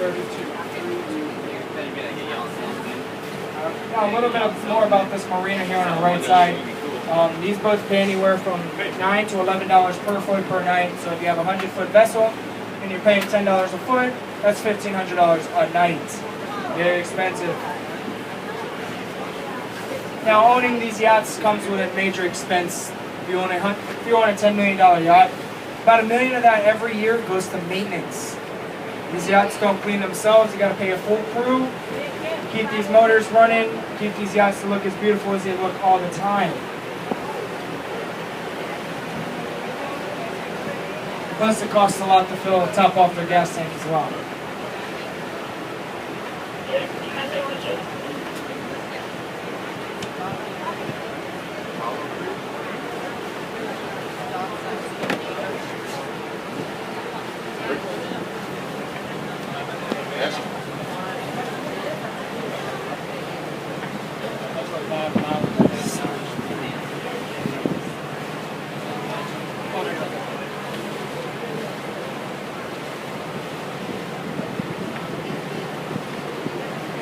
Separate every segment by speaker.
Speaker 1: 32. Now a little bit more about this marina here on the right side. These boats pay anywhere from $9 to $11 per foot per night. So if you have a 100-foot vessel and you're paying $10 a foot, that's $1,500 a night. Very expensive. Now owning these yachts comes with a major expense. If you own a $10 million yacht, about $1 million of that every year goes to maintenance. These yachts don't clean themselves. You got to pay a full crew, keep these motors running, keep these yachts to look as beautiful as they look all the time. Plus, it costs a lot to top off their gas tank as well.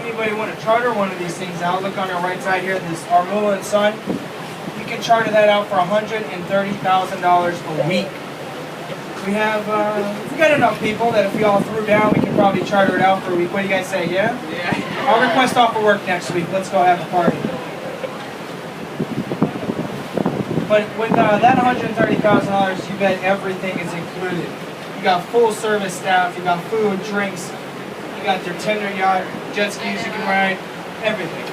Speaker 1: Anybody want to charter one of these things out? Look on the right side here, this Armula and Son. You can charter that out for $130,000 a week. We got enough people that if we all threw down, we could probably charter it out for a week. What do you guys say? Yeah? Yeah. I'll request off of work next week. Let's go have a party. But with that $130,000, you bet everything is included. You got full service staff. You got food, drinks. You got your tender yacht, jet skis you can ride, everything.